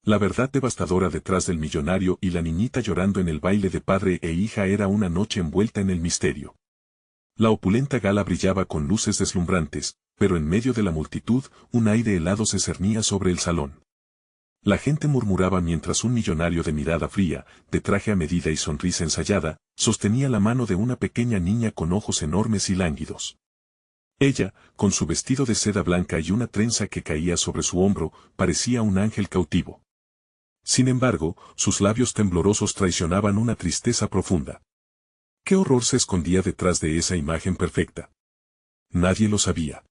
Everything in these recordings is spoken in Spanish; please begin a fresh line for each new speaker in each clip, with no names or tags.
La verdad devastadora detrás del millonario y la niñita llorando en el baile de padre e hija era una noche envuelta en el misterio. La opulenta gala brillaba con luces deslumbrantes, pero en medio de la multitud, un aire helado se cernía sobre el salón. La gente murmuraba mientras un millonario de mirada fría, de traje a medida y sonrisa ensayada, sostenía la mano de una pequeña niña con ojos enormes y lánguidos. Ella, con su vestido de seda blanca y una trenza que caía sobre su hombro, parecía un ángel cautivo. Sin embargo, sus labios temblorosos traicionaban una tristeza profunda. ¿Qué horror se escondía detrás de esa imagen perfecta? Nadie lo sabía.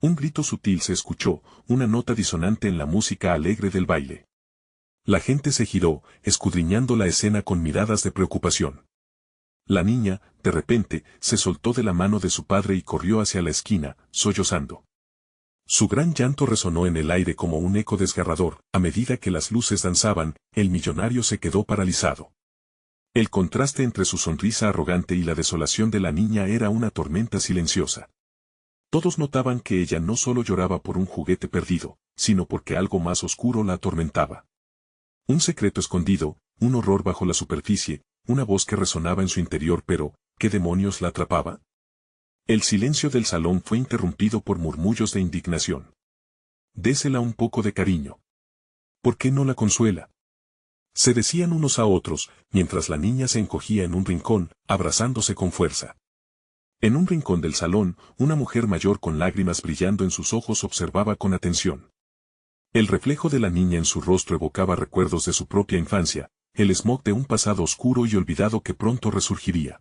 Un grito sutil se escuchó, una nota disonante en la música alegre del baile. La gente se giró, escudriñando la escena con miradas de preocupación. La niña, de repente, se soltó de la mano de su padre y corrió hacia la esquina, sollozando. Su gran llanto resonó en el aire como un eco desgarrador. A medida que las luces danzaban, el millonario se quedó paralizado. El contraste entre su sonrisa arrogante y la desolación de la niña era una tormenta silenciosa. Todos notaban que ella no solo lloraba por un juguete perdido, sino porque algo más oscuro la atormentaba. Un secreto escondido, un horror bajo la superficie, una voz que resonaba en su interior, pero, ¿qué demonios la atrapaba? El silencio del salón fue interrumpido por murmullos de indignación. Désela un poco de cariño. ¿Por qué no la consuela? Se decían unos a otros, mientras la niña se encogía en un rincón, abrazándose con fuerza. En un rincón del salón, una mujer mayor con lágrimas brillando en sus ojos observaba con atención. El reflejo de la niña en su rostro evocaba recuerdos de su propia infancia, el smog de un pasado oscuro y olvidado que pronto resurgiría.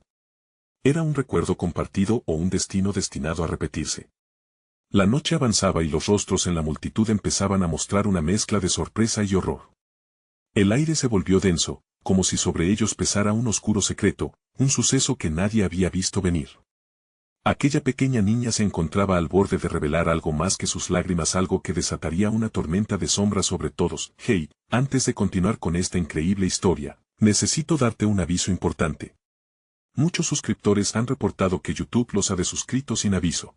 ¿Era un recuerdo compartido o un destino destinado a repetirse? La noche avanzaba y los rostros en la multitud empezaban a mostrar una mezcla de sorpresa y horror. El aire se volvió denso, como si sobre ellos pesara un oscuro secreto, un suceso que nadie había visto venir. Aquella pequeña niña se encontraba al borde de revelar algo más que sus lágrimas, algo que desataría una tormenta de sombras sobre todos. Hey, antes de continuar con esta increíble historia, necesito darte un aviso importante. Muchos suscriptores han reportado que YouTube los ha desuscrito sin aviso.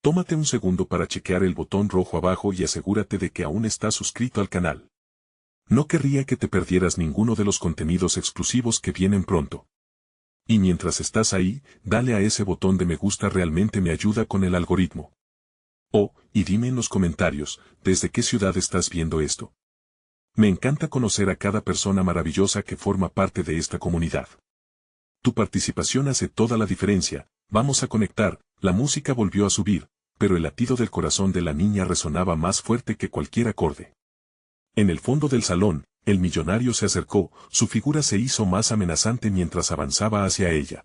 Tómate un segundo para chequear el botón rojo abajo y asegúrate de que aún estás suscrito al canal. No querría que te perdieras ninguno de los contenidos exclusivos que vienen pronto. Y mientras estás ahí, dale a ese botón de me gusta, realmente me ayuda con el algoritmo. Oh, y dime en los comentarios, ¿desde qué ciudad estás viendo esto? Me encanta conocer a cada persona maravillosa que forma parte de esta comunidad. Tu participación hace toda la diferencia. Vamos a conectar. La música volvió a subir, pero el latido del corazón de la niña resonaba más fuerte que cualquier acorde. En el fondo del salón, el millonario se acercó, su figura se hizo más amenazante mientras avanzaba hacia ella.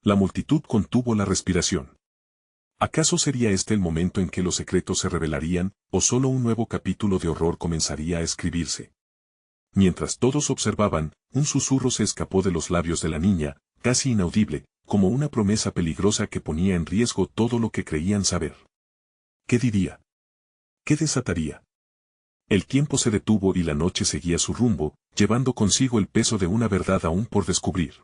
La multitud contuvo la respiración. ¿Acaso sería este el momento en que los secretos se revelarían, o solo un nuevo capítulo de horror comenzaría a escribirse? Mientras todos observaban, un susurro se escapó de los labios de la niña, casi inaudible, como una promesa peligrosa que ponía en riesgo todo lo que creían saber. ¿Qué diría? ¿Qué desataría? El tiempo se detuvo y la noche seguía su rumbo, llevando consigo el peso de una verdad aún por descubrir.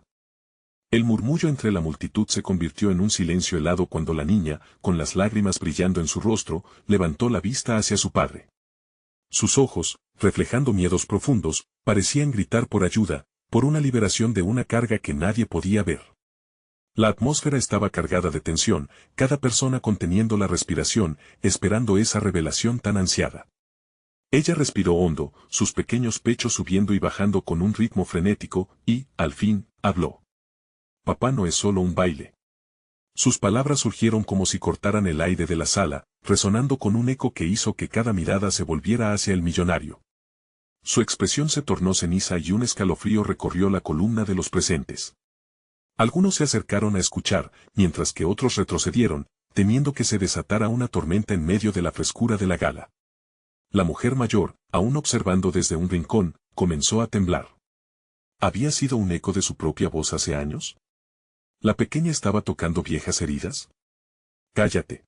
El murmullo entre la multitud se convirtió en un silencio helado cuando la niña, con las lágrimas brillando en su rostro, levantó la vista hacia su padre. Sus ojos, reflejando miedos profundos, parecían gritar por ayuda, por una liberación de una carga que nadie podía ver. La atmósfera estaba cargada de tensión, cada persona conteniendo la respiración, esperando esa revelación tan ansiada. Ella respiró hondo, sus pequeños pechos subiendo y bajando con un ritmo frenético, y, al fin, habló. Papá no es solo un baile. Sus palabras surgieron como si cortaran el aire de la sala, resonando con un eco que hizo que cada mirada se volviera hacia el millonario. Su expresión se tornó ceniza y un escalofrío recorrió la columna de los presentes. Algunos se acercaron a escuchar, mientras que otros retrocedieron, temiendo que se desatara una tormenta en medio de la frescura de la gala. La mujer mayor, aún observando desde un rincón, comenzó a temblar. ¿Había sido un eco de su propia voz hace años? ¿La pequeña estaba tocando viejas heridas? ¡Cállate!,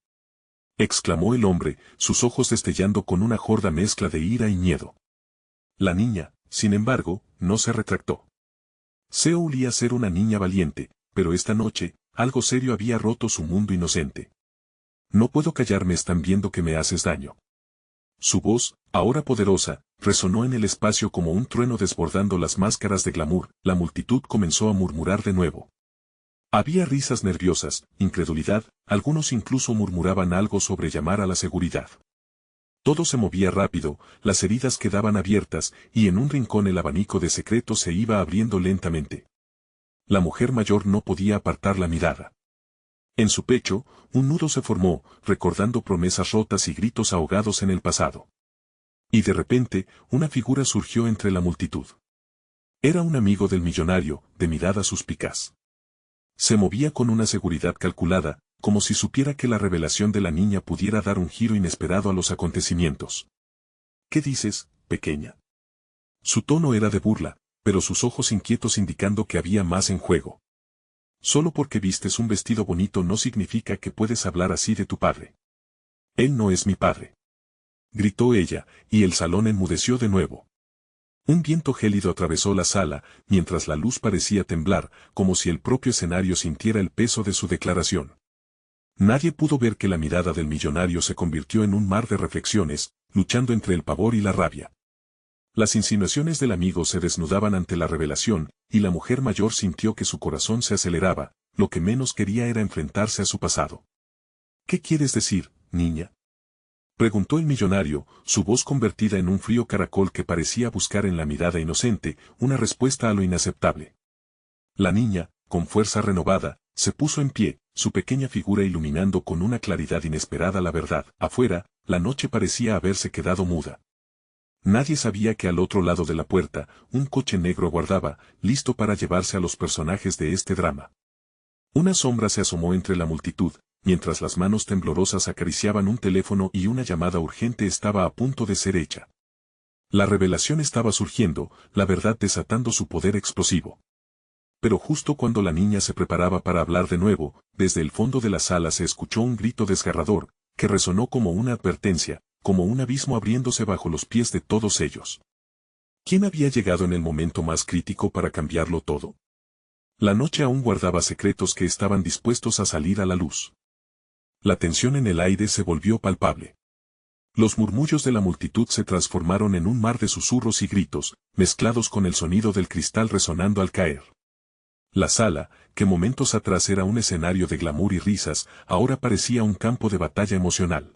exclamó el hombre, sus ojos destellando con una horda mezcla de ira y miedo. La niña, sin embargo, no se retractó. Solía ser una niña valiente, pero esta noche, algo serio había roto su mundo inocente. No puedo callarme, están viendo que me haces daño. Su voz, ahora poderosa, resonó en el espacio como un trueno desbordando las máscaras de glamour. La multitud comenzó a murmurar de nuevo. Había risas nerviosas, incredulidad, algunos incluso murmuraban algo sobre llamar a la seguridad. Todo se movía rápido, las heridas quedaban abiertas, y en un rincón el abanico de secretos se iba abriendo lentamente. La mujer mayor no podía apartar la mirada. En su pecho, un nudo se formó, recordando promesas rotas y gritos ahogados en el pasado. Y de repente, una figura surgió entre la multitud. Era un amigo del millonario, de mirada suspicaz. Se movía con una seguridad calculada, como si supiera que la revelación de la niña pudiera dar un giro inesperado a los acontecimientos. ¿Qué dices, pequeña? Su tono era de burla, pero sus ojos inquietos indicando que había más en juego. Solo porque vistes un vestido bonito no significa que puedes hablar así de tu padre. Él no es mi padre. Gritó ella, y el salón enmudeció de nuevo. Un viento gélido atravesó la sala, mientras la luz parecía temblar, como si el propio escenario sintiera el peso de su declaración. Nadie pudo ver que la mirada del millonario se convirtió en un mar de reflexiones, luchando entre el pavor y la rabia. Las insinuaciones del amigo se desnudaban ante la revelación, y la mujer mayor sintió que su corazón se aceleraba, lo que menos quería era enfrentarse a su pasado. ¿Qué quieres decir, niña? Preguntó el millonario, su voz convertida en un frío caracol que parecía buscar en la mirada inocente una respuesta a lo inaceptable. La niña, con fuerza renovada, se puso en pie, su pequeña figura iluminando con una claridad inesperada la verdad. Afuera, la noche parecía haberse quedado muda. Nadie sabía que al otro lado de la puerta, un coche negro aguardaba, listo para llevarse a los personajes de este drama. Una sombra se asomó entre la multitud, mientras las manos temblorosas acariciaban un teléfono y una llamada urgente estaba a punto de ser hecha. La revelación estaba surgiendo, la verdad desatando su poder explosivo. Pero justo cuando la niña se preparaba para hablar de nuevo, desde el fondo de la sala se escuchó un grito desgarrador, que resonó como una advertencia, como un abismo abriéndose bajo los pies de todos ellos. ¿Quién había llegado en el momento más crítico para cambiarlo todo? La noche aún guardaba secretos que estaban dispuestos a salir a la luz. La tensión en el aire se volvió palpable. Los murmullos de la multitud se transformaron en un mar de susurros y gritos, mezclados con el sonido del cristal resonando al caer. La sala, que momentos atrás era un escenario de glamour y risas, ahora parecía un campo de batalla emocional.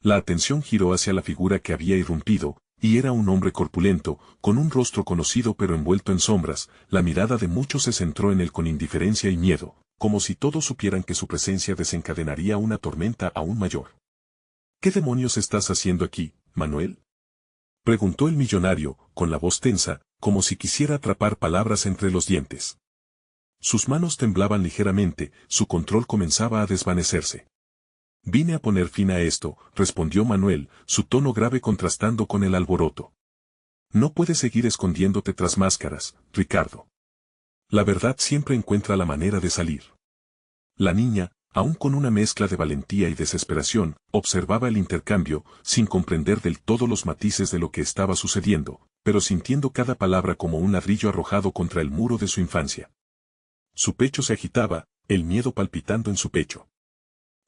La atención giró hacia la figura que había irrumpido, y era un hombre corpulento, con un rostro conocido pero envuelto en sombras. La mirada de muchos se centró en él con indiferencia y miedo, como si todos supieran que su presencia desencadenaría una tormenta aún mayor. ¿Qué demonios estás haciendo aquí, Manuel? Preguntó el millonario, con la voz tensa, como si quisiera atrapar palabras entre los dientes. Sus manos temblaban ligeramente, su control comenzaba a desvanecerse. Vine a poner fin a esto, respondió Manuel, su tono grave contrastando con el alboroto. No puedes seguir escondiéndote tras máscaras, Ricardo. La verdad siempre encuentra la manera de salir. La niña, aún con una mezcla de valentía y desesperación, observaba el intercambio, sin comprender del todo los matices de lo que estaba sucediendo, pero sintiendo cada palabra como un ladrillo arrojado contra el muro de su infancia. Su pecho se agitaba, el miedo palpitando en su pecho.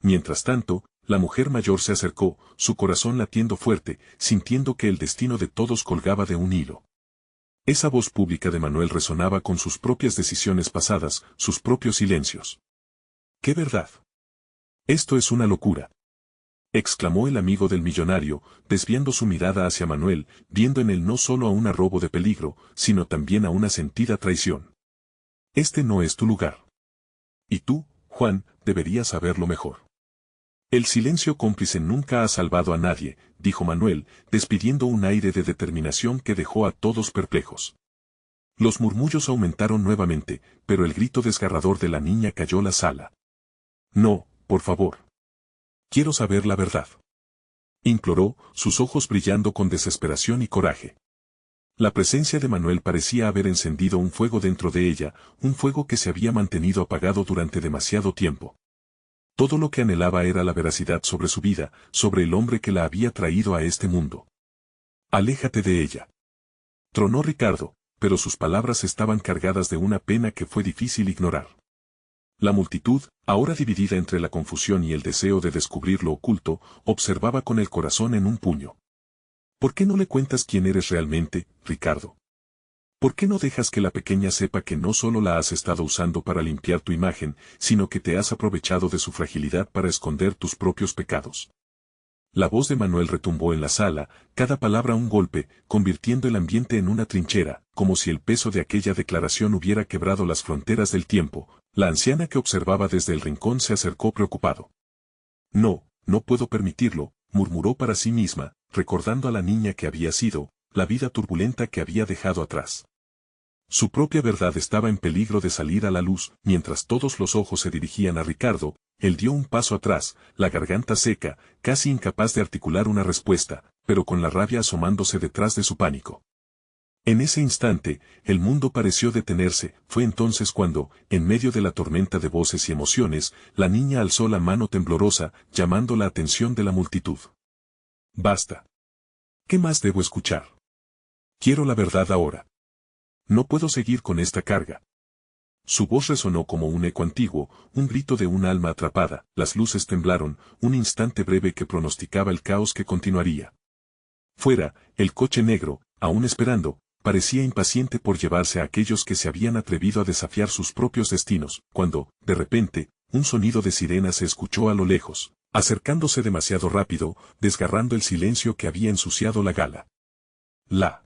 Mientras tanto, la mujer mayor se acercó, su corazón latiendo fuerte, sintiendo que el destino de todos colgaba de un hilo. Esa voz pública de Manuel resonaba con sus propias decisiones pasadas, sus propios silencios. ¡Qué verdad! Esto es una locura, exclamó el amigo del millonario, desviando su mirada hacia Manuel, viendo en él no solo a un arrobo de peligro, sino también a una sentida traición. Este no es tu lugar. Y tú, Juan, deberías saberlo mejor. El silencio cómplice nunca ha salvado a nadie, dijo Manuel, despidiendo un aire de determinación que dejó a todos perplejos. Los murmullos aumentaron nuevamente, pero el grito desgarrador de la niña cayó la sala. No, por favor. Quiero saber la verdad. Imploró, sus ojos brillando con desesperación y coraje. La presencia de Manuel parecía haber encendido un fuego dentro de ella, un fuego que se había mantenido apagado durante demasiado tiempo. Todo lo que anhelaba era la veracidad sobre su vida, sobre el hombre que la había traído a este mundo. Aléjate de ella. Tronó Ricardo, pero sus palabras estaban cargadas de una pena que fue difícil ignorar. La multitud, ahora dividida entre la confusión y el deseo de descubrir lo oculto, observaba con el corazón en un puño. ¿Por qué no le cuentas quién eres realmente, Ricardo? ¿Por qué no dejas que la pequeña sepa que no solo la has estado usando para limpiar tu imagen, sino que te has aprovechado de su fragilidad para esconder tus propios pecados? La voz de Manuel retumbó en la sala, cada palabra un golpe, convirtiendo el ambiente en una trinchera, como si el peso de aquella declaración hubiera quebrado las fronteras del tiempo. La anciana que observaba desde el rincón se acercó preocupado. No, no puedo permitirlo, murmuró para sí misma, recordando a la niña que había sido, la vida turbulenta que había dejado atrás. Su propia verdad estaba en peligro de salir a la luz. Mientras todos los ojos se dirigían a Ricardo, él dio un paso atrás, la garganta seca, casi incapaz de articular una respuesta, pero con la rabia asomándose detrás de su pánico. En ese instante, el mundo pareció detenerse. Fue entonces cuando, en medio de la tormenta de voces y emociones, la niña alzó la mano temblorosa, llamando la atención de la multitud. Basta. ¿Qué más debo escuchar? Quiero la verdad ahora. No puedo seguir con esta carga. Su voz resonó como un eco antiguo, un grito de un alma atrapada. Las luces temblaron, un instante breve que pronosticaba el caos que continuaría. Fuera, el coche negro, aún esperando, parecía impaciente por llevarse a aquellos que se habían atrevido a desafiar sus propios destinos, cuando, de repente, un sonido de sirena se escuchó a lo lejos, acercándose demasiado rápido, desgarrando el silencio que había ensuciado la gala. La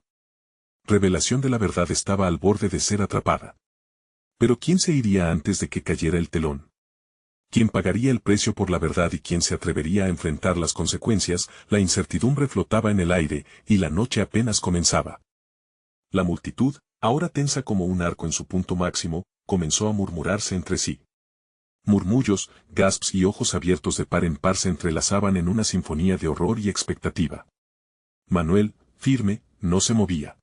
revelación de la verdad estaba al borde de ser atrapada. Pero ¿quién se iría antes de que cayera el telón? ¿Quién pagaría el precio por la verdad y quién se atrevería a enfrentar las consecuencias? La incertidumbre flotaba en el aire, y la noche apenas comenzaba. La multitud, ahora tensa como un arco en su punto máximo, comenzó a murmurarse entre sí. Murmullos, gasps y ojos abiertos de par en par se entrelazaban en una sinfonía de horror y expectativa. Manuel, firme, no se movía.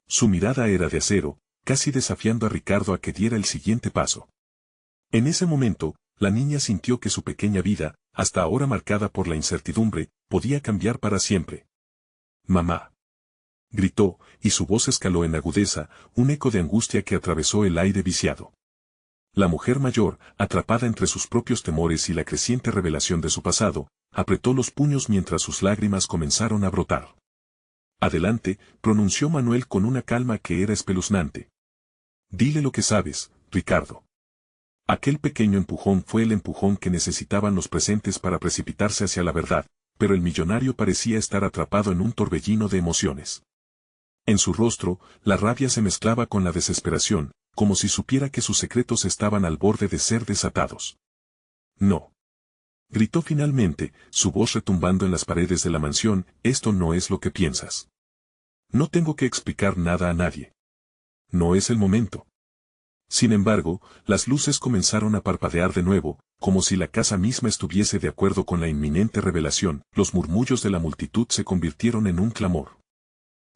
Su mirada era de acero, casi desafiando a Ricardo a que diera el siguiente paso. En ese momento, la niña sintió que su pequeña vida, hasta ahora marcada por la incertidumbre, podía cambiar para siempre. «Mamá», gritó, y su voz escaló en agudeza, un eco de angustia que atravesó el aire viciado. La mujer mayor, atrapada entre sus propios temores y la creciente revelación de su pasado, apretó los puños mientras sus lágrimas comenzaron a brotar. «Adelante», pronunció Manuel con una calma que era espeluznante. «Dile lo que sabes, Ricardo». Aquel pequeño empujón fue el empujón que necesitaban los presentes para precipitarse hacia la verdad, pero el millonario parecía estar atrapado en un torbellino de emociones. En su rostro, la rabia se mezclaba con la desesperación, como si supiera que sus secretos estaban al borde de ser desatados. «No», gritó finalmente, su voz retumbando en las paredes de la mansión, «esto no es lo que piensas. No tengo que explicar nada a nadie. No es el momento». Sin embargo, las luces comenzaron a parpadear de nuevo, como si la casa misma estuviese de acuerdo con la inminente revelación. Los murmullos de la multitud se convirtieron en un clamor.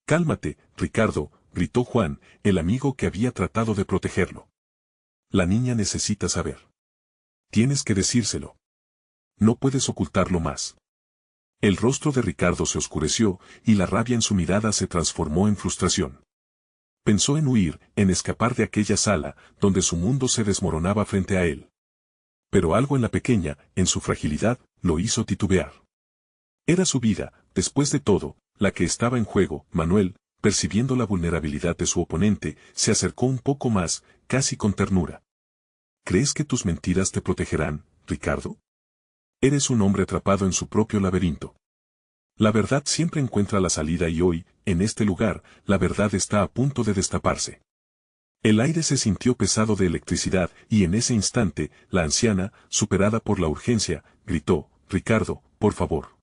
«Cálmate, Ricardo», gritó Juan, el amigo que había tratado de protegerlo. «La niña necesita saber. Tienes que decírselo. No puedes ocultarlo más». El rostro de Ricardo se oscureció, y la rabia en su mirada se transformó en frustración. Pensó en huir, en escapar de aquella sala, donde su mundo se desmoronaba frente a él. Pero algo en la pequeña, en su fragilidad, lo hizo titubear. Era su vida, después de todo, la que estaba en juego. Manuel, percibiendo la vulnerabilidad de su oponente, se acercó un poco más, casi con ternura. «¿Crees que tus mentiras te protegerán, Ricardo? Eres un hombre atrapado en su propio laberinto. La verdad siempre encuentra la salida y hoy, en este lugar, la verdad está a punto de destaparse». El aire se sintió pesado de electricidad, y en ese instante, la anciana, superada por la urgencia, gritó: «Ricardo, por favor.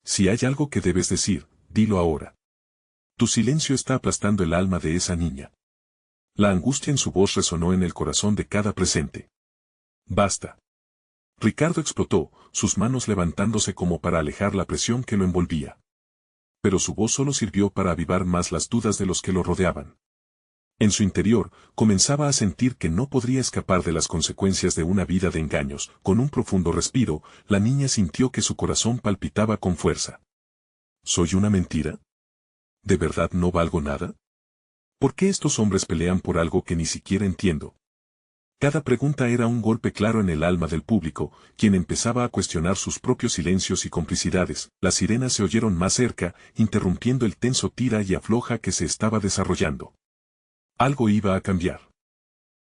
Si hay algo que debes decir, dilo ahora. Tu silencio está aplastando el alma de esa niña». La angustia en su voz resonó en el corazón de cada presente. «Basta». Ricardo explotó, sus manos levantándose como para alejar la presión que lo envolvía. Pero su voz solo sirvió para avivar más las dudas de los que lo rodeaban. En su interior, comenzaba a sentir que no podría escapar de las consecuencias de una vida de engaños. Con un profundo respiro, la niña sintió que su corazón palpitaba con fuerza. ¿Soy una mentira? ¿De verdad no valgo nada? ¿Por qué estos hombres pelean por algo que ni siquiera entiendo? Cada pregunta era un golpe claro en el alma del público, quien empezaba a cuestionar sus propios silencios y complicidades. Las sirenas se oyeron más cerca, interrumpiendo el tenso tira y afloja que se estaba desarrollando. Algo iba a cambiar.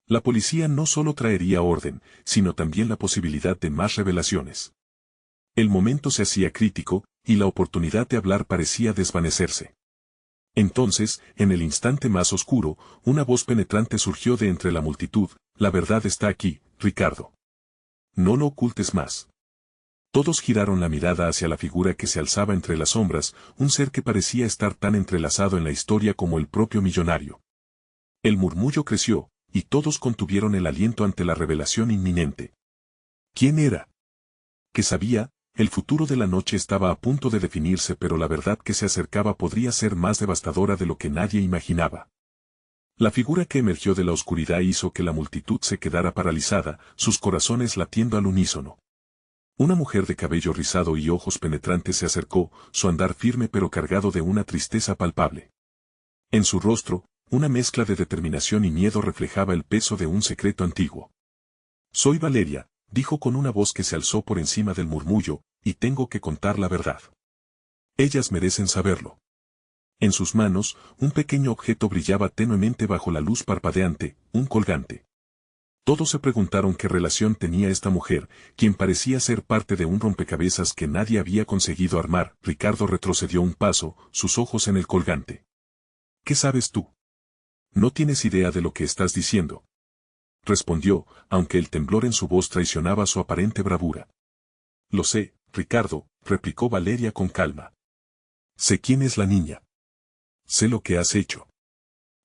La policía no solo traería orden, sino también la posibilidad de más revelaciones. El momento se hacía crítico, y la oportunidad de hablar parecía desvanecerse. Entonces, en el instante más oscuro, una voz penetrante surgió de entre la multitud: la verdad está aquí, Ricardo. No lo ocultes más. Todos giraron la mirada hacia la figura que se alzaba entre las sombras, un ser que parecía estar tan entrelazado en la historia como el propio millonario. El murmullo creció, y todos contuvieron el aliento ante la revelación inminente. ¿Quién era? ¿Qué sabía? El futuro de la noche estaba a punto de definirse, pero la verdad que se acercaba podría ser más devastadora de lo que nadie imaginaba. La figura que emergió de la oscuridad hizo que la multitud se quedara paralizada, sus corazones latiendo al unísono. Una mujer de cabello rizado y ojos penetrantes se acercó, su andar firme pero cargado de una tristeza palpable. En su rostro, una mezcla de determinación y miedo reflejaba el peso de un secreto antiguo. «Soy Valeria», dijo con una voz que se alzó por encima del murmullo, «y tengo que contar la verdad. Ellas merecen saberlo». En sus manos, un pequeño objeto brillaba tenuemente bajo la luz parpadeante, un colgante. Todos se preguntaron qué relación tenía esta mujer, quien parecía ser parte de un rompecabezas que nadie había conseguido armar. Ricardo retrocedió un paso, sus ojos en el colgante. «¿Qué sabes tú? No tienes idea de lo que estás diciendo», respondió, aunque el temblor en su voz traicionaba su aparente bravura. «Lo sé, Ricardo», replicó Valeria con calma. «Sé quién es la niña. Sé lo que has hecho».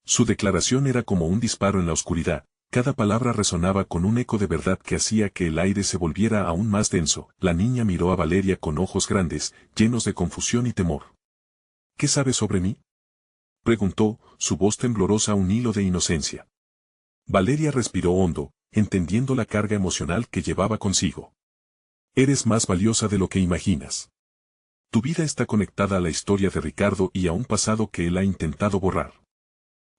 Su declaración era como un disparo en la oscuridad, cada palabra resonaba con un eco de verdad que hacía que el aire se volviera aún más denso. La niña miró a Valeria con ojos grandes, llenos de confusión y temor. «¿Qué sabes sobre mí?», preguntó, su voz temblorosa un hilo de inocencia. Valeria respiró hondo, entendiendo la carga emocional que llevaba consigo. «Eres más valiosa de lo que imaginas. Tu vida está conectada a la historia de Ricardo y a un pasado que él ha intentado borrar».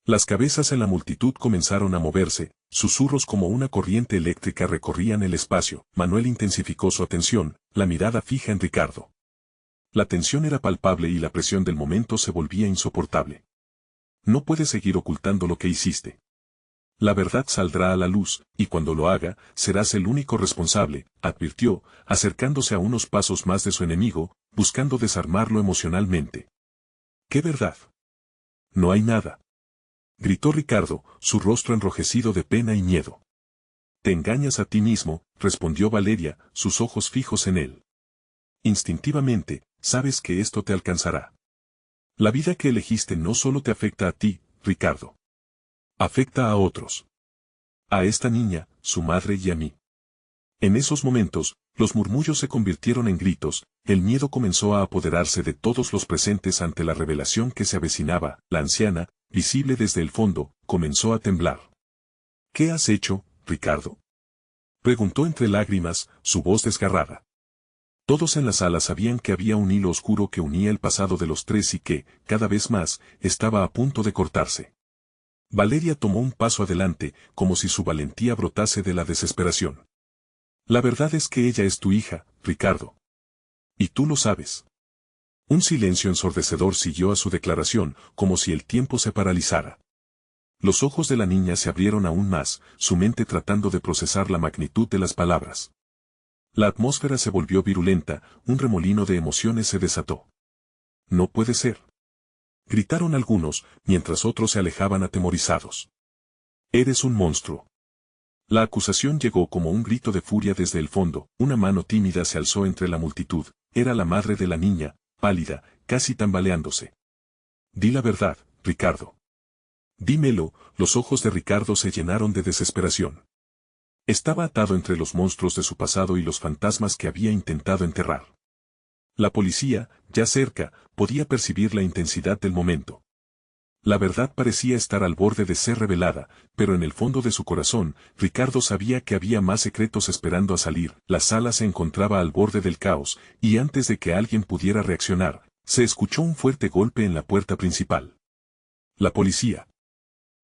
Las cabezas en la multitud comenzaron a moverse, susurros como una corriente eléctrica recorrían el espacio. Manuel intensificó su atención, la mirada fija en Ricardo. La tensión era palpable y la presión del momento se volvía insoportable. «No puedes seguir ocultando lo que hiciste. La verdad saldrá a la luz, y cuando lo haga, serás el único responsable», advirtió, acercándose a unos pasos más de su enemigo, buscando desarmarlo emocionalmente. «¿Qué verdad?». «No hay nada», gritó Ricardo, su rostro enrojecido de pena y miedo. «Te engañas a ti mismo», respondió Valeria, sus ojos fijos en él. «Instintivamente, sabes que esto te alcanzará. La vida que elegiste no solo te afecta a ti, Ricardo. Afecta a otros. A esta niña, su madre y a mí». En esos momentos, los murmullos se convirtieron en gritos, el miedo comenzó a apoderarse de todos los presentes ante la revelación que se avecinaba. La anciana, visible desde el fondo, comenzó a temblar. «¿Qué has hecho, Ricardo?», preguntó entre lágrimas, su voz desgarrada. Todos en la sala sabían que había un hilo oscuro que unía el pasado de los tres y que, cada vez más, estaba a punto de cortarse. Valeria tomó un paso adelante, como si su valentía brotase de la desesperación. «La verdad es que ella es tu hija, Ricardo. Y tú lo sabes». Un silencio ensordecedor siguió a su declaración, como si el tiempo se paralizara. Los ojos de la niña se abrieron aún más, su mente tratando de procesar la magnitud de las palabras. La atmósfera se volvió virulenta, un remolino de emociones se desató. «No puede ser», gritaron algunos, mientras otros se alejaban atemorizados. «Eres un monstruo». La acusación llegó como un grito de furia desde el fondo, una mano tímida se alzó entre la multitud, era la madre de la niña, pálida, casi tambaleándose. «Di la verdad, Ricardo. Dímelo». Los ojos de Ricardo se llenaron de desesperación. Estaba atado entre los monstruos de su pasado y los fantasmas que había intentado enterrar. La policía, ya cerca, podía percibir la intensidad del momento. La verdad parecía estar al borde de ser revelada, pero en el fondo de su corazón, Ricardo sabía que había más secretos esperando a salir. La sala se encontraba al borde del caos, y antes de que alguien pudiera reaccionar, se escuchó un fuerte golpe en la puerta principal. «La policía»,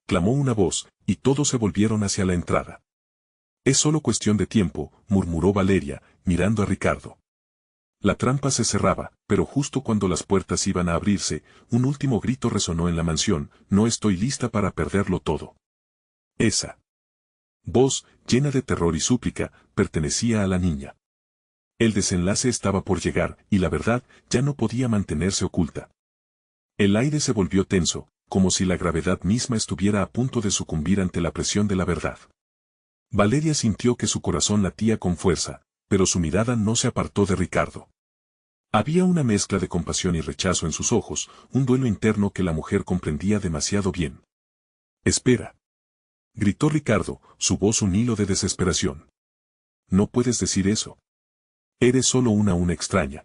clamó una voz, y todos se volvieron hacia la entrada. Es solo cuestión de tiempo, murmuró Valeria, mirando a Ricardo. La trampa se cerraba, pero justo cuando las puertas iban a abrirse, un último grito resonó en la mansión: no estoy lista para perderlo todo. Esa voz, llena de terror y súplica, pertenecía a la niña. El desenlace estaba por llegar, y la verdad ya no podía mantenerse oculta. El aire se volvió tenso, como si la gravedad misma estuviera a punto de sucumbir ante la presión de la verdad. Valeria sintió que su corazón latía con fuerza, pero su mirada no se apartó de Ricardo. Había una mezcla de compasión y rechazo en sus ojos, un duelo interno que la mujer comprendía demasiado bien. «Espera», gritó Ricardo, su voz un hilo de desesperación. «No puedes decir eso. Eres solo una extraña».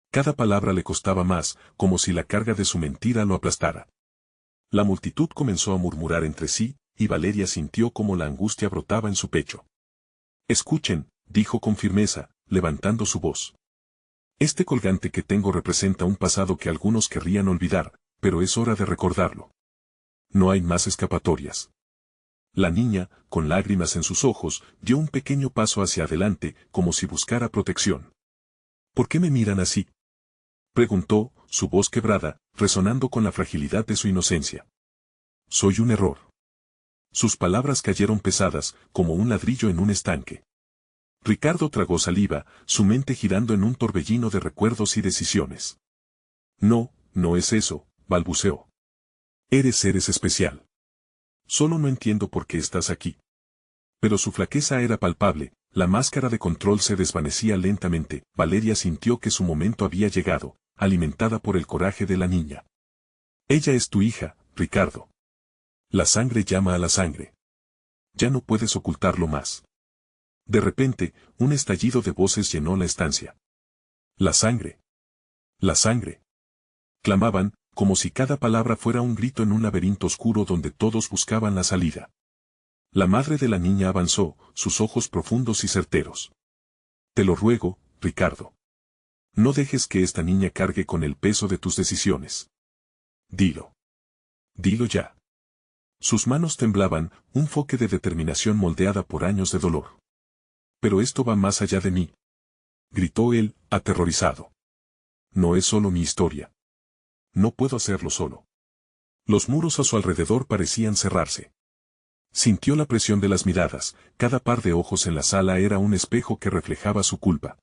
Cada palabra le costaba más, como si la carga de su mentira lo aplastara. La multitud comenzó a murmurar entre sí, y Valeria sintió como la angustia brotaba en su pecho. «Escuchen», dijo con firmeza, levantando su voz. «Este colgante que tengo representa un pasado que algunos querrían olvidar, pero es hora de recordarlo. No hay más escapatorias». La niña, con lágrimas en sus ojos, dio un pequeño paso hacia adelante, como si buscara protección. «¿Por qué me miran así?», preguntó, su voz quebrada, resonando con la fragilidad de su inocencia. «Soy un error». Sus palabras cayeron pesadas, como un ladrillo en un estanque. Ricardo tragó saliva, su mente girando en un torbellino de recuerdos y decisiones. «No, no es eso», balbuceó. «Eres especial. Solo no entiendo por qué estás aquí». Pero su flaqueza era palpable, la máscara de control se desvanecía lentamente. Valeria sintió que su momento había llegado, alimentada por el coraje de la niña. «Ella es tu hija, Ricardo. La sangre llama a la sangre. Ya no puedes ocultarlo más». De repente, un estallido de voces llenó la estancia. «La sangre. La sangre», clamaban, como si cada palabra fuera un grito en un laberinto oscuro donde todos buscaban la salida. La madre de la niña avanzó, sus ojos profundos y certeros. «Te lo ruego, Ricardo. No dejes que esta niña cargue con el peso de tus decisiones. Dilo. Dilo ya». Sus manos temblaban, un foque de determinación moldeada por años de dolor. «Pero esto va más allá de mí», gritó él, aterrorizado. «No es solo mi historia. No puedo hacerlo solo». Los muros a su alrededor parecían cerrarse. Sintió la presión de las miradas, cada par de ojos en la sala era un espejo que reflejaba su culpa.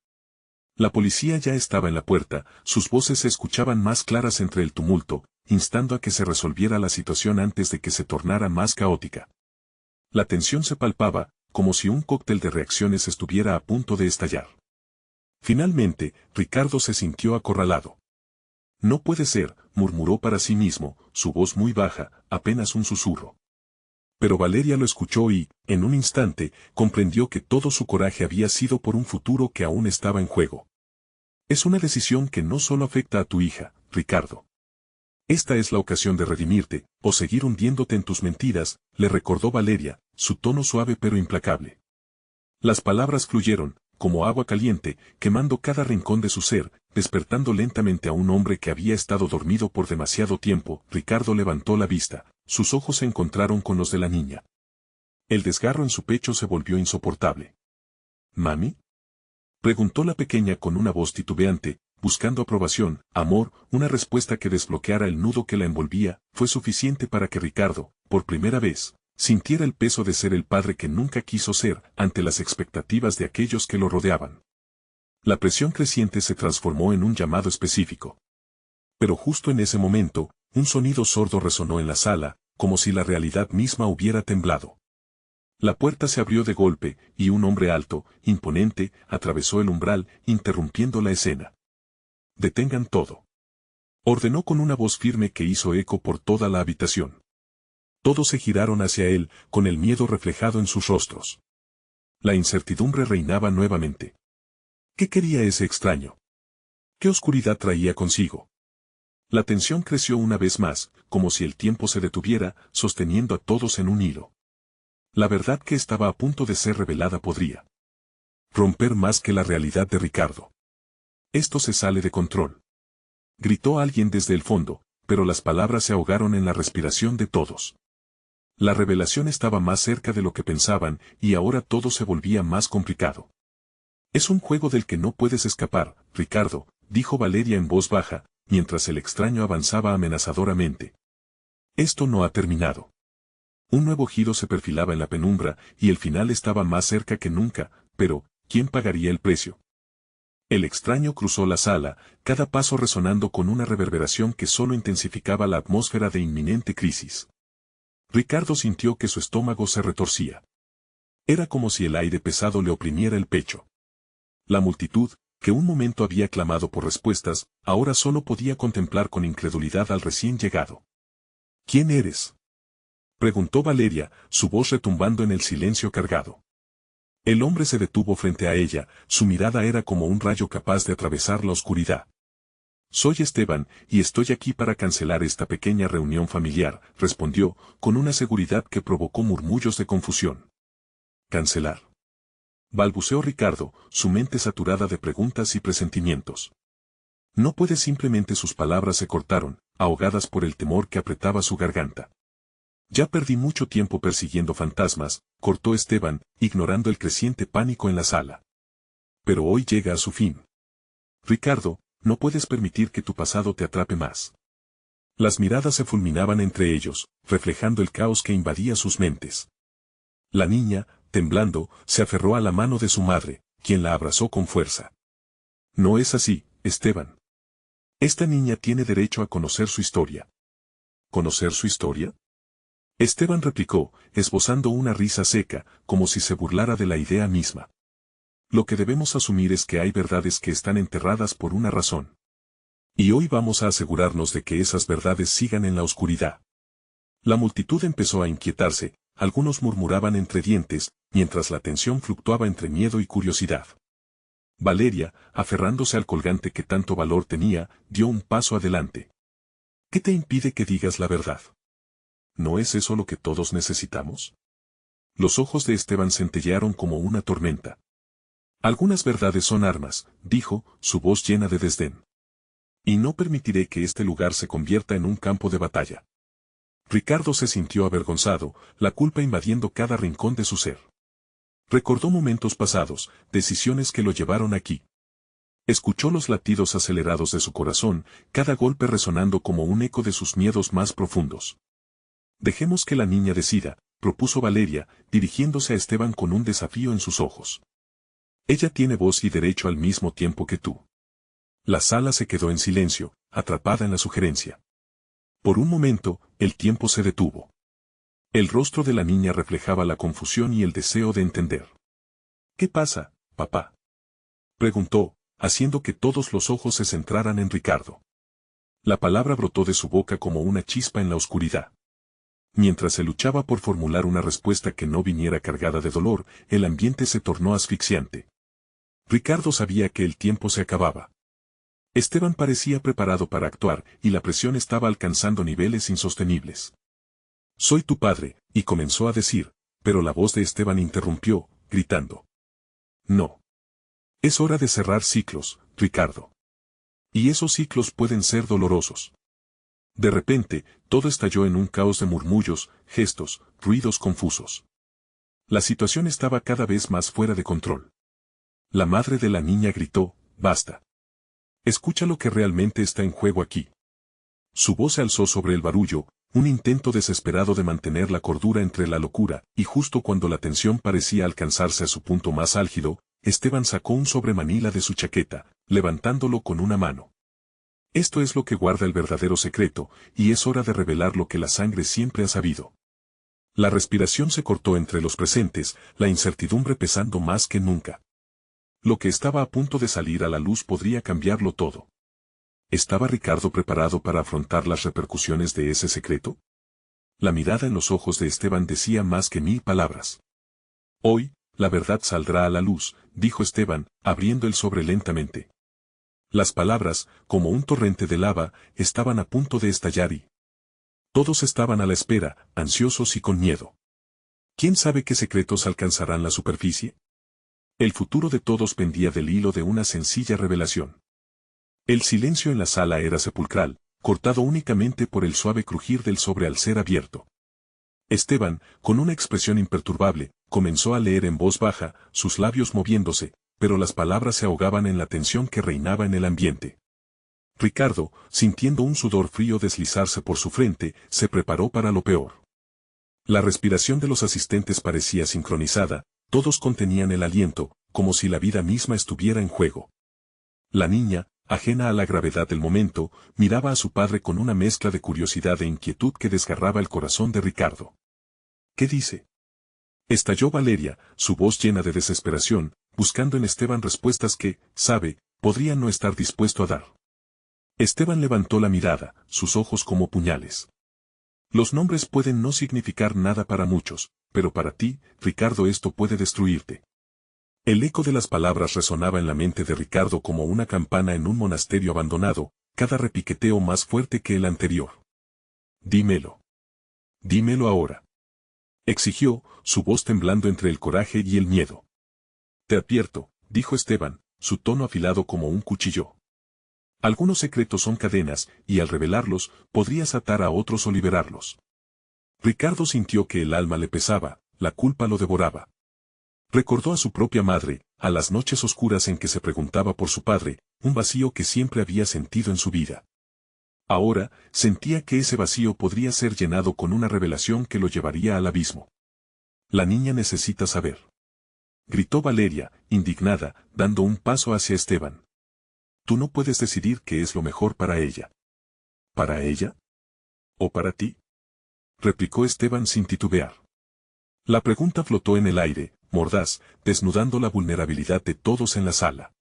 La policía ya estaba en la puerta, sus voces se escuchaban más claras entre el tumulto, instando a que se resolviera la situación antes de que se tornara más caótica. La tensión se palpaba, como si un cóctel de reacciones estuviera a punto de estallar. Finalmente, Ricardo se sintió acorralado. «No puede ser», murmuró para sí mismo, su voz muy baja, apenas un susurro. Pero Valeria lo escuchó y, en un instante, comprendió que todo su coraje había sido por un futuro que aún estaba en juego. «Es una decisión que no solo afecta a tu hija, Ricardo. Esta es la ocasión de redimirte, o seguir hundiéndote en tus mentiras», le recordó Valeria, su tono suave pero implacable. Las palabras fluyeron, como agua caliente, quemando cada rincón de su ser, despertando lentamente a un hombre que había estado dormido por demasiado tiempo. Ricardo levantó la vista, sus ojos se encontraron con los de la niña. El desgarro en su pecho se volvió insoportable. «¿Mami?», preguntó la pequeña con una voz titubeante, buscando aprobación, amor. Una respuesta que desbloqueara el nudo que la envolvía, fue suficiente para que Ricardo, por primera vez, sintiera el peso de ser el padre que nunca quiso ser, ante las expectativas de aquellos que lo rodeaban. La presión creciente se transformó en un llamado específico. Pero justo en ese momento, un sonido sordo resonó en la sala, como si la realidad misma hubiera temblado. La puerta se abrió de golpe, y un hombre alto, imponente, atravesó el umbral, interrumpiendo la escena. «Detengan todo», ordenó con una voz firme que hizo eco por toda la habitación. Todos se giraron hacia él, con el miedo reflejado en sus rostros. La incertidumbre reinaba nuevamente. ¿Qué quería ese extraño? ¿Qué oscuridad traía consigo? La tensión creció una vez más, como si el tiempo se detuviera, sosteniendo a todos en un hilo. La verdad que estaba a punto de ser revelada podría romper más que la realidad de Ricardo. «Esto se sale de control», gritó alguien desde el fondo, pero las palabras se ahogaron en la respiración de todos. La revelación estaba más cerca de lo que pensaban, y ahora todo se volvía más complicado. Es un juego del que no puedes escapar, Ricardo, dijo Valeria en voz baja, mientras el extraño avanzaba amenazadoramente. Esto no ha terminado. Un nuevo giro se perfilaba en la penumbra, y el final estaba más cerca que nunca, pero, ¿quién pagaría el precio? El extraño cruzó la sala, cada paso resonando con una reverberación que solo intensificaba la atmósfera de inminente crisis. Ricardo sintió que su estómago se retorcía. Era como si el aire pesado le oprimiera el pecho. La multitud, que un momento había clamado por respuestas, ahora solo podía contemplar con incredulidad al recién llegado. ¿Quién eres?, preguntó Valeria, su voz retumbando en el silencio cargado. El hombre se detuvo frente a ella, su mirada era como un rayo capaz de atravesar la oscuridad. Soy Esteban, y estoy aquí para cancelar esta pequeña reunión familiar, respondió, con una seguridad que provocó murmullos de confusión. ¿Cancelar?, balbuceó Ricardo, su mente saturada de preguntas y presentimientos. No puede simplemente. Sus palabras se cortaron, ahogadas por el temor que apretaba su garganta. Ya perdí mucho tiempo persiguiendo fantasmas, cortó Esteban, ignorando el creciente pánico en la sala. Pero hoy llega a su fin. Ricardo, no puedes permitir que tu pasado te atrape más. Las miradas se fulminaban entre ellos, reflejando el caos que invadía sus mentes. La niña, temblando, se aferró a la mano de su madre, quien la abrazó con fuerza. No es así, Esteban. Esta niña tiene derecho a conocer su historia. ¿Conocer su historia?, Esteban replicó, esbozando una risa seca, como si se burlara de la idea misma. Lo que debemos asumir es que hay verdades que están enterradas por una razón. Y hoy vamos a asegurarnos de que esas verdades sigan en la oscuridad. La multitud empezó a inquietarse, algunos murmuraban entre dientes, mientras la tensión fluctuaba entre miedo y curiosidad. Valeria, aferrándose al colgante que tanto valor tenía, dio un paso adelante. ¿Qué te impide que digas la verdad? ¿No es eso lo que todos necesitamos? Los ojos de Esteban centellearon como una tormenta. Algunas verdades son armas, dijo, su voz llena de desdén. Y no permitiré que este lugar se convierta en un campo de batalla. Ricardo se sintió avergonzado, la culpa invadiendo cada rincón de su ser. Recordó momentos pasados, decisiones que lo llevaron aquí. Escuchó los latidos acelerados de su corazón, cada golpe resonando como un eco de sus miedos más profundos. Dejemos que la niña decida, propuso Valeria, dirigiéndose a Esteban con un desafío en sus ojos. Ella tiene voz y derecho al mismo tiempo que tú. La sala se quedó en silencio, atrapada en la sugerencia. Por un momento, el tiempo se detuvo. El rostro de la niña reflejaba la confusión y el deseo de entender. ¿Qué pasa, papá?, preguntó, haciendo que todos los ojos se centraran en Ricardo. La palabra brotó de su boca como una chispa en la oscuridad. Mientras se luchaba por formular una respuesta que no viniera cargada de dolor, el ambiente se tornó asfixiante. Ricardo sabía que el tiempo se acababa. Esteban parecía preparado para actuar, y la presión estaba alcanzando niveles insostenibles. Soy tu padre, y comenzó a decir, pero la voz de Esteban interrumpió, gritando. No. Es hora de cerrar ciclos, Ricardo. Y esos ciclos pueden ser dolorosos. De repente, todo estalló en un caos de murmullos, gestos, ruidos confusos. La situación estaba cada vez más fuera de control. La madre de la niña gritó, «Basta. Escucha lo que realmente está en juego aquí». Su voz se alzó sobre el barullo, un intento desesperado de mantener la cordura entre la locura, y justo cuando la tensión parecía alcanzarse a su punto más álgido, Esteban sacó un sobremanila de su chaqueta, levantándolo con una mano. Esto es lo que guarda el verdadero secreto, y es hora de revelar lo que la sangre siempre ha sabido. La respiración se cortó entre los presentes, la incertidumbre pesando más que nunca. Lo que estaba a punto de salir a la luz podría cambiarlo todo. ¿Estaba Ricardo preparado para afrontar las repercusiones de ese secreto? La mirada en los ojos de Esteban decía más que 1000 palabras. Hoy, la verdad saldrá a la luz, dijo Esteban, abriendo el sobre lentamente. Las palabras, como un torrente de lava, estaban a punto de estallar y... Todos estaban a la espera, ansiosos y con miedo. ¿Quién sabe qué secretos alcanzarán la superficie? El futuro de todos pendía del hilo de una sencilla revelación. El silencio en la sala era sepulcral, cortado únicamente por el suave crujir del sobre al ser abierto. Esteban, con una expresión imperturbable, comenzó a leer en voz baja, sus labios moviéndose, pero las palabras se ahogaban en la tensión que reinaba en el ambiente. Ricardo, sintiendo un sudor frío deslizarse por su frente, se preparó para lo peor. La respiración de los asistentes parecía sincronizada, todos contenían el aliento, como si la vida misma estuviera en juego. La niña, ajena a la gravedad del momento, miraba a su padre con una mezcla de curiosidad e inquietud que desgarraba el corazón de Ricardo. ¿Qué dice? Estalló Valeria, su voz llena de desesperación, buscando en Esteban respuestas que, sabe, podría no estar dispuesto a dar. Esteban levantó la mirada, sus ojos como puñales. Los nombres pueden no significar nada para muchos, pero para ti, Ricardo, esto puede destruirte. El eco de las palabras resonaba en la mente de Ricardo como una campana en un monasterio abandonado, cada repiqueteo más fuerte que el anterior. Dímelo. Dímelo ahora. Exigió, su voz temblando entre el coraje y el miedo. Te advierto, dijo Esteban, su tono afilado como un cuchillo. Algunos secretos son cadenas, y al revelarlos, podrías atar a otros o liberarlos. Ricardo sintió que el alma le pesaba, la culpa lo devoraba. Recordó a su propia madre, a las noches oscuras en que se preguntaba por su padre, un vacío que siempre había sentido en su vida. Ahora, sentía que ese vacío podría ser llenado con una revelación que lo llevaría al abismo. La niña necesita saber. Gritó Valeria, indignada, dando un paso hacia Esteban. Tú no puedes decidir qué es lo mejor para ella. ¿Para ella? ¿O para ti? Replicó Esteban sin titubear. La pregunta flotó en el aire, mordaz, desnudando la vulnerabilidad de todos en la sala.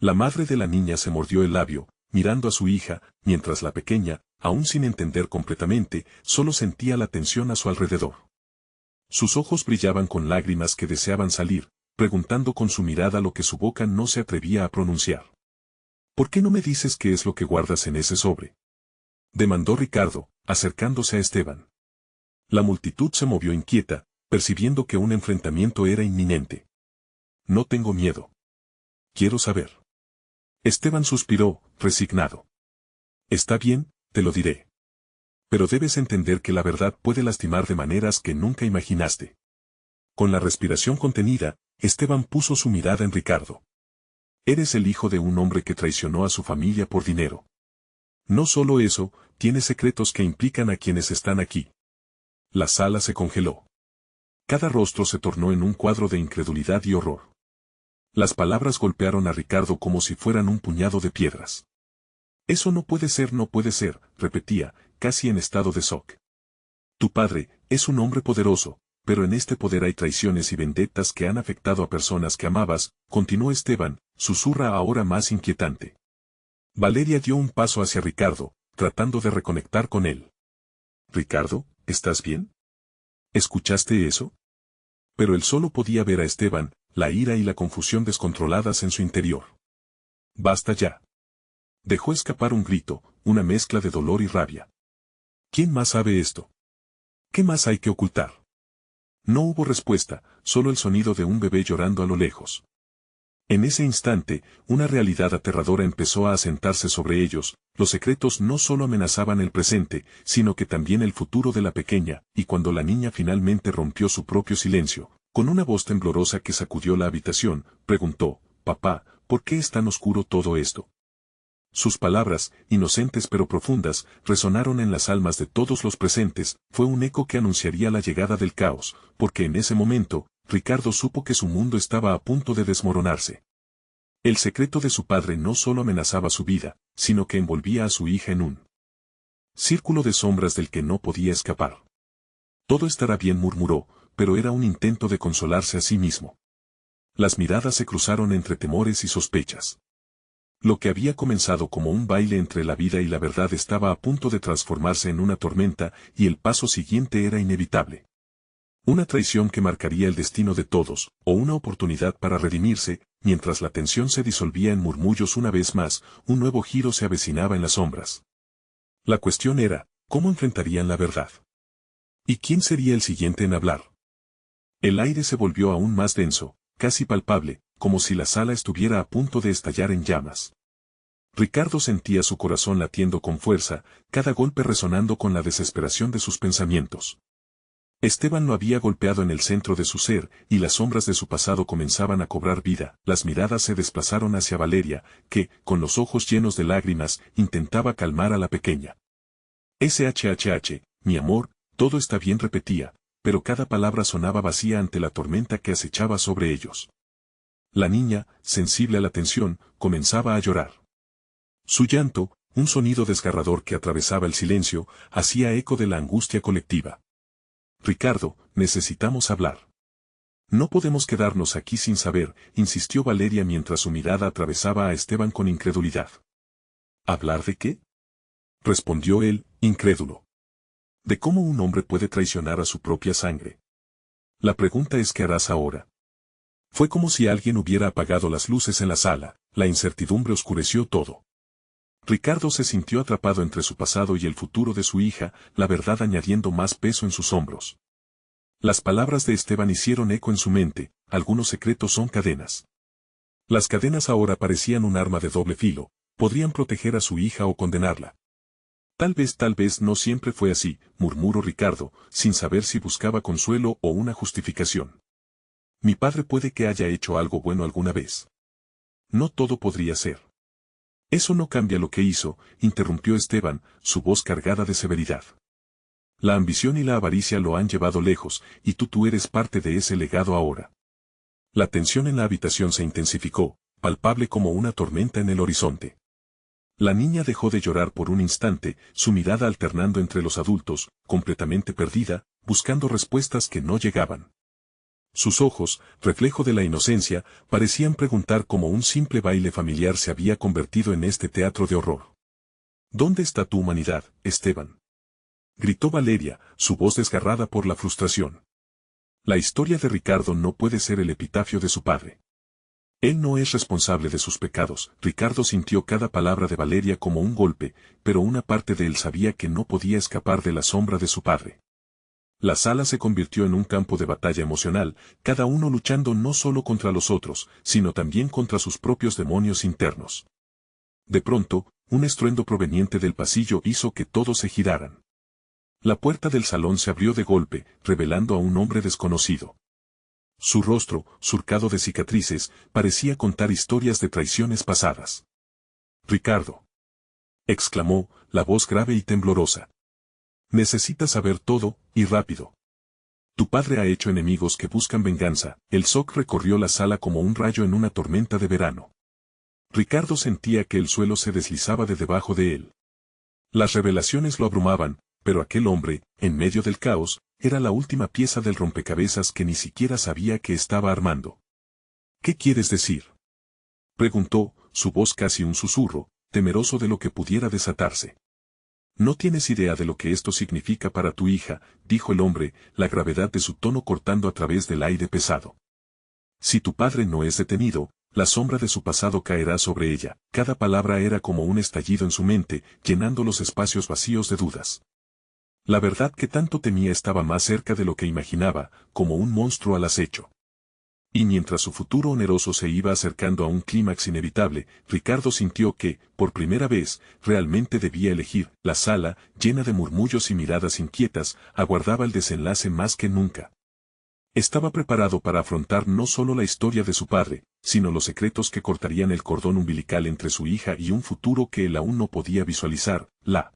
La madre de la niña se mordió el labio, mirando a su hija, mientras la pequeña, aún sin entender completamente, solo sentía la tensión a su alrededor. Sus ojos brillaban con lágrimas que deseaban salir, preguntando con su mirada lo que su boca no se atrevía a pronunciar. ¿Por qué no me dices qué es lo que guardas en ese sobre? Demandó Ricardo, acercándose a Esteban. La multitud se movió inquieta, percibiendo que un enfrentamiento era inminente. No tengo miedo. Quiero saber. Esteban suspiró, resignado. Está bien, te lo diré. Pero debes entender que la verdad puede lastimar de maneras que nunca imaginaste. Con la respiración contenida, Esteban puso su mirada en Ricardo. Eres el hijo de un hombre que traicionó a su familia por dinero. No solo eso, tienes secretos que implican a quienes están aquí. La sala se congeló. Cada rostro se tornó en un cuadro de incredulidad y horror. Las palabras golpearon a Ricardo como si fueran un puñado de piedras. Eso no puede ser, no puede ser, repetía, casi en estado de shock. Tu padre es un hombre poderoso, pero en este poder hay traiciones y vendetas que han afectado a personas que amabas, continuó Esteban, susurra ahora más inquietante. Valeria dio un paso hacia Ricardo, tratando de reconectar con él. Ricardo, ¿estás bien? ¿Escuchaste eso? Pero él solo podía ver a Esteban, la ira y la confusión descontroladas en su interior. Basta ya. Dejó escapar un grito, una mezcla de dolor y rabia. ¿Quién más sabe esto? ¿Qué más hay que ocultar? No hubo respuesta, solo el sonido de un bebé llorando a lo lejos. En ese instante, una realidad aterradora empezó a asentarse sobre ellos, los secretos no solo amenazaban el presente, sino que también el futuro de la pequeña, y cuando la niña finalmente rompió su propio silencio, con una voz temblorosa que sacudió la habitación, preguntó, «Papá, ¿por qué es tan oscuro todo esto?» Sus palabras, inocentes pero profundas, resonaron en las almas de todos los presentes, fue un eco que anunciaría la llegada del caos, porque en ese momento, Ricardo supo que su mundo estaba a punto de desmoronarse. El secreto de su padre no solo amenazaba su vida, sino que envolvía a su hija en un círculo de sombras del que no podía escapar. Todo estará bien, murmuró, pero era un intento de consolarse a sí mismo. Las miradas se cruzaron entre temores y sospechas. Lo que había comenzado como un baile entre la vida y la verdad estaba a punto de transformarse en una tormenta, y el paso siguiente era inevitable. Una traición que marcaría el destino de todos, o una oportunidad para redimirse, mientras la tensión se disolvía en murmullos una vez más, un nuevo giro se avecinaba en las sombras. La cuestión era, ¿cómo enfrentarían la verdad? ¿Y quién sería el siguiente en hablar? El aire se volvió aún más denso, casi palpable, como si la sala estuviera a punto de estallar en llamas. Ricardo sentía su corazón latiendo con fuerza, cada golpe resonando con la desesperación de sus pensamientos. Esteban lo había golpeado en el centro de su ser, y las sombras de su pasado comenzaban a cobrar vida. Las miradas se desplazaron hacia Valeria, que, con los ojos llenos de lágrimas, intentaba calmar a la pequeña. SHHH, mi amor, todo está bien, repetía, pero cada palabra sonaba vacía ante la tormenta que acechaba sobre ellos. La niña, sensible a la tensión, comenzaba a llorar. Su llanto, un sonido desgarrador que atravesaba el silencio, hacía eco de la angustia colectiva. Ricardo, necesitamos hablar. No podemos quedarnos aquí sin saber, insistió Valeria mientras su mirada atravesaba a Esteban con incredulidad. ¿Hablar de qué? Respondió él, incrédulo. De cómo un hombre puede traicionar a su propia sangre. La pregunta es ¿qué harás ahora? Fue como si alguien hubiera apagado las luces en la sala, la incertidumbre oscureció todo. Ricardo se sintió atrapado entre su pasado y el futuro de su hija, la verdad añadiendo más peso en sus hombros. Las palabras de Esteban hicieron eco en su mente, algunos secretos son cadenas. Las cadenas ahora parecían un arma de doble filo, podrían proteger a su hija o condenarla. Tal vez no siempre fue así, murmuró Ricardo, sin saber si buscaba consuelo o una justificación. Mi padre puede que haya hecho algo bueno alguna vez. No todo podría ser. Eso no cambia lo que hizo, interrumpió Esteban, su voz cargada de severidad. La ambición y la avaricia lo han llevado lejos, y tú eres parte de ese legado ahora. La tensión en la habitación se intensificó, palpable como una tormenta en el horizonte. La niña dejó de llorar por un instante, su mirada alternando entre los adultos, completamente perdida, buscando respuestas que no llegaban. Sus ojos, reflejo de la inocencia, parecían preguntar cómo un simple baile familiar se había convertido en este teatro de horror. ¿Dónde está tu humanidad, Esteban? Gritó Valeria, su voz desgarrada por la frustración. La historia de Ricardo no puede ser el epitafio de su padre. Él no es responsable de sus pecados. Ricardo sintió cada palabra de Valeria como un golpe, pero una parte de él sabía que no podía escapar de la sombra de su padre. La sala se convirtió en un campo de batalla emocional, cada uno luchando no solo contra los otros, sino también contra sus propios demonios internos. De pronto, un estruendo proveniente del pasillo hizo que todos se giraran. La puerta del salón se abrió de golpe, revelando a un hombre desconocido. Su rostro, surcado de cicatrices, parecía contar historias de traiciones pasadas. «Ricardo», exclamó, la voz grave y temblorosa. «Necesitas saber todo, y rápido. Tu padre ha hecho enemigos que buscan venganza». El shock recorrió la sala como un rayo en una tormenta de verano. Ricardo sentía que el suelo se deslizaba de debajo de él. Las revelaciones lo abrumaban, pero aquel hombre, en medio del caos, era la última pieza del rompecabezas que ni siquiera sabía que estaba armando. «¿Qué quieres decir?», preguntó, su voz casi un susurro, temeroso de lo que pudiera desatarse. «No tienes idea de lo que esto significa para tu hija», dijo el hombre, la gravedad de su tono cortando a través del aire pesado. «Si tu padre no es detenido, la sombra de su pasado caerá sobre ella». Cada palabra era como un estallido en su mente, llenando los espacios vacíos de dudas. La verdad que tanto temía estaba más cerca de lo que imaginaba, como un monstruo al acecho. Y mientras su futuro oneroso se iba acercando a un clímax inevitable, Ricardo sintió que, por primera vez, realmente debía elegir. La sala, llena de murmullos y miradas inquietas, aguardaba el desenlace más que nunca. Estaba preparado para afrontar no solo la historia de su padre, sino los secretos que cortarían el cordón umbilical entre su hija y un futuro que él aún no podía visualizar. La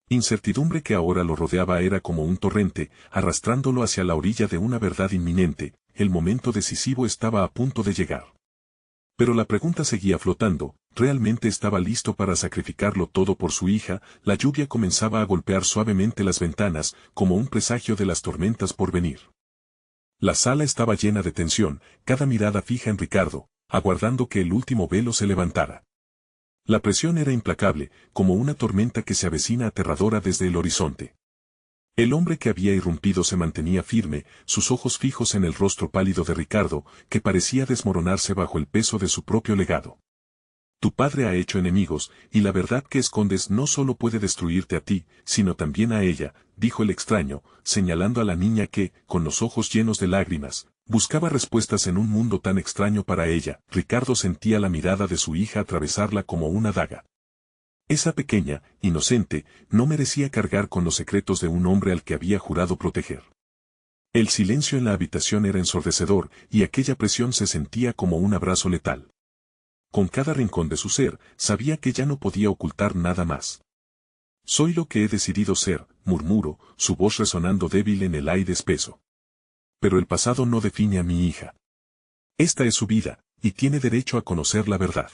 incertidumbre que ahora lo rodeaba era como un torrente, arrastrándolo hacia la orilla de una verdad inminente. El momento decisivo estaba a punto de llegar. Pero la pregunta seguía flotando, ¿realmente estaba listo para sacrificarlo todo por su hija? La lluvia comenzaba a golpear suavemente las ventanas, como un presagio de las tormentas por venir. La sala estaba llena de tensión, cada mirada fija en Ricardo, aguardando que el último velo se levantara. La presión era implacable, como una tormenta que se avecina aterradora desde el horizonte. El hombre que había irrumpido se mantenía firme, sus ojos fijos en el rostro pálido de Ricardo, que parecía desmoronarse bajo el peso de su propio legado. Tu padre ha hecho enemigos, y la verdad que escondes no solo puede destruirte a ti, sino también a ella, dijo el extraño, señalando a la niña que, con los ojos llenos de lágrimas, buscaba respuestas en un mundo tan extraño para ella. Ricardo sentía la mirada de su hija atravesarla como una daga. Esa pequeña, inocente, no merecía cargar con los secretos de un hombre al que había jurado proteger. El silencio en la habitación era ensordecedor y aquella presión se sentía como un abrazo letal. Con cada rincón de su ser, sabía que ya no podía ocultar nada más. Soy lo que he decidido ser, murmuró, su voz resonando débil en el aire espeso. Pero el pasado no define a mi hija. Esta es su vida, y tiene derecho a conocer la verdad.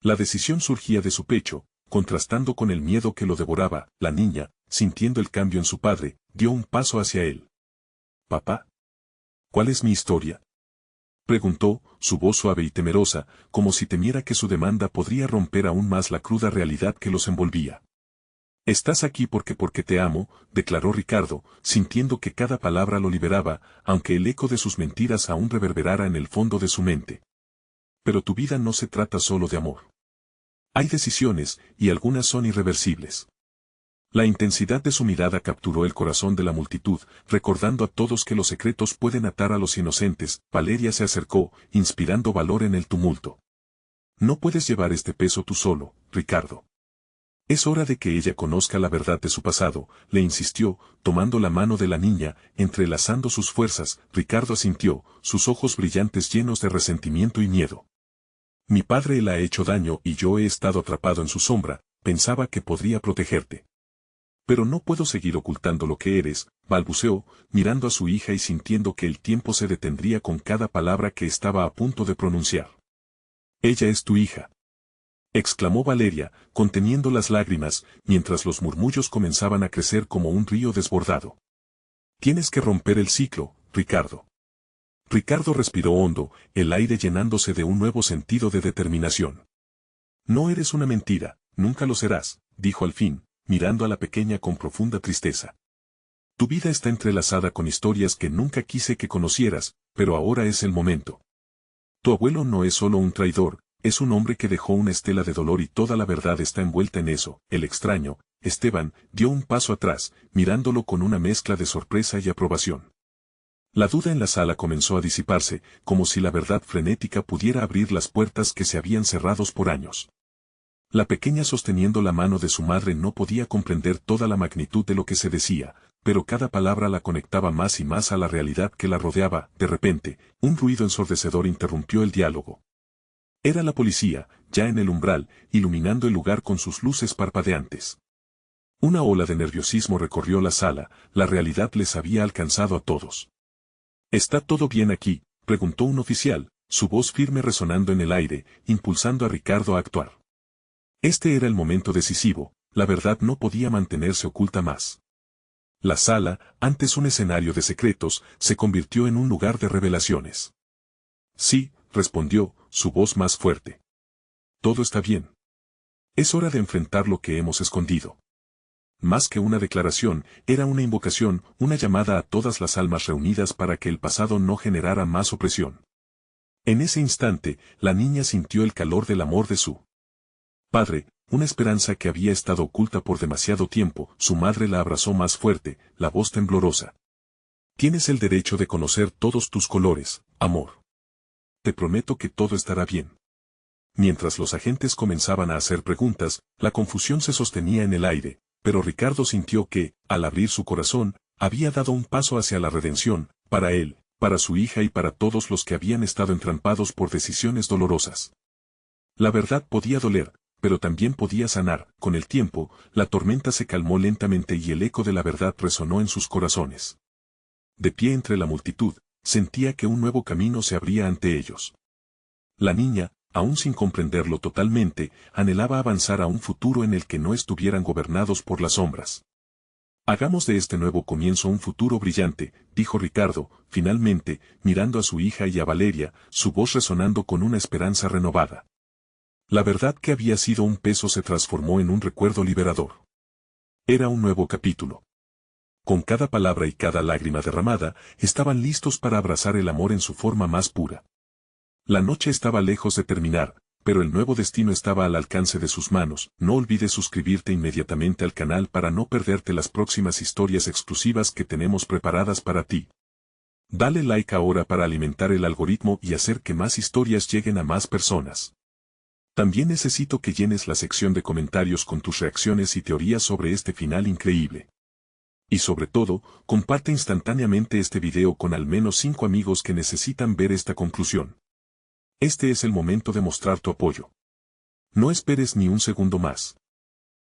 La decisión surgía de su pecho, contrastando con el miedo que lo devoraba. La niña, sintiendo el cambio en su padre, dio un paso hacia él. «Papá, ¿cuál es mi historia?», preguntó, su voz suave y temerosa, como si temiera que su demanda podría romper aún más la cruda realidad que los envolvía. «Estás aquí porque te amo», declaró Ricardo, sintiendo que cada palabra lo liberaba, aunque el eco de sus mentiras aún reverberara en el fondo de su mente. «Pero tu vida no se trata solo de amor. Hay decisiones, y algunas son irreversibles». La intensidad de su mirada capturó el corazón de la multitud, recordando a todos que los secretos pueden atar a los inocentes. Valeria se acercó, inspirando valor en el tumulto. «No puedes llevar este peso tú solo, Ricardo. Es hora de que ella conozca la verdad de su pasado», le insistió, tomando la mano de la niña, entrelazando sus fuerzas. Ricardo asintió, sus ojos brillantes llenos de resentimiento y miedo. «Mi padre le ha hecho daño y yo he estado atrapado en su sombra, pensaba que podría protegerte. Pero no puedo seguir ocultando lo que eres», balbuceó, mirando a su hija y sintiendo que el tiempo se detendría con cada palabra que estaba a punto de pronunciar. «Ella es tu hija», exclamó Valeria, conteniendo las lágrimas, mientras los murmullos comenzaban a crecer como un río desbordado. «Tienes que romper el ciclo, Ricardo». Ricardo respiró hondo, el aire llenándose de un nuevo sentido de determinación. «No eres una mentira, nunca lo serás», dijo al fin, mirando a la pequeña con profunda tristeza. «Tu vida está entrelazada con historias que nunca quise que conocieras, pero ahora es el momento. Tu abuelo no es solo un traidor, es un hombre que dejó una estela de dolor y toda la verdad está envuelta en eso». El extraño, Esteban, dio un paso atrás, mirándolo con una mezcla de sorpresa y aprobación. La duda en la sala comenzó a disiparse, como si la verdad frenética pudiera abrir las puertas que se habían cerrado por años. La pequeña sosteniendo la mano de su madre no podía comprender toda la magnitud de lo que se decía, pero cada palabra la conectaba más y más a la realidad que la rodeaba. De repente, un ruido ensordecedor interrumpió el diálogo. Era la policía, ya en el umbral, iluminando el lugar con sus luces parpadeantes. Una ola de nerviosismo recorrió la sala, la realidad les había alcanzado a todos. «¿Está todo bien aquí?», preguntó un oficial, su voz firme resonando en el aire, impulsando a Ricardo a actuar. Este era el momento decisivo, la verdad no podía mantenerse oculta más. La sala, antes un escenario de secretos, se convirtió en un lugar de revelaciones. «Sí», respondió, su voz más fuerte. «Todo está bien. Es hora de enfrentar lo que hemos escondido». Más que una declaración, era una invocación, una llamada a todas las almas reunidas para que el pasado no generara más opresión. En ese instante, la niña sintió el calor del amor de su padre, una esperanza que había estado oculta por demasiado tiempo. Su madre la abrazó más fuerte, la voz temblorosa. «Tienes el derecho de conocer todos tus colores, amor. Te prometo que todo estará bien». Mientras los agentes comenzaban a hacer preguntas, la confusión se sostenía en el aire, pero Ricardo sintió que, al abrir su corazón, había dado un paso hacia la redención, para él, para su hija y para todos los que habían estado entrampados por decisiones dolorosas. La verdad podía doler, pero también podía sanar. Con el tiempo, la tormenta se calmó lentamente y el eco de la verdad resonó en sus corazones. De pie entre la multitud, sentía que un nuevo camino se abría ante ellos. La niña, aún sin comprenderlo totalmente, anhelaba avanzar a un futuro en el que no estuvieran gobernados por las sombras. «Hagamos de este nuevo comienzo un futuro brillante», dijo Ricardo, finalmente, mirando a su hija y a Valeria, su voz resonando con una esperanza renovada. La verdad que había sido un peso se transformó en un recuerdo liberador. Era un nuevo capítulo. Con cada palabra y cada lágrima derramada, estaban listos para abrazar el amor en su forma más pura. La noche estaba lejos de terminar, pero el nuevo destino estaba al alcance de sus manos. No olvides suscribirte inmediatamente al canal para no perderte las próximas historias exclusivas que tenemos preparadas para ti. Dale like ahora para alimentar el algoritmo y hacer que más historias lleguen a más personas. También necesito que llenes la sección de comentarios con tus reacciones y teorías sobre este final increíble. Y sobre todo, comparte instantáneamente este video con al menos 5 amigos que necesitan ver esta conclusión. Este es el momento de mostrar tu apoyo. No esperes ni un segundo más.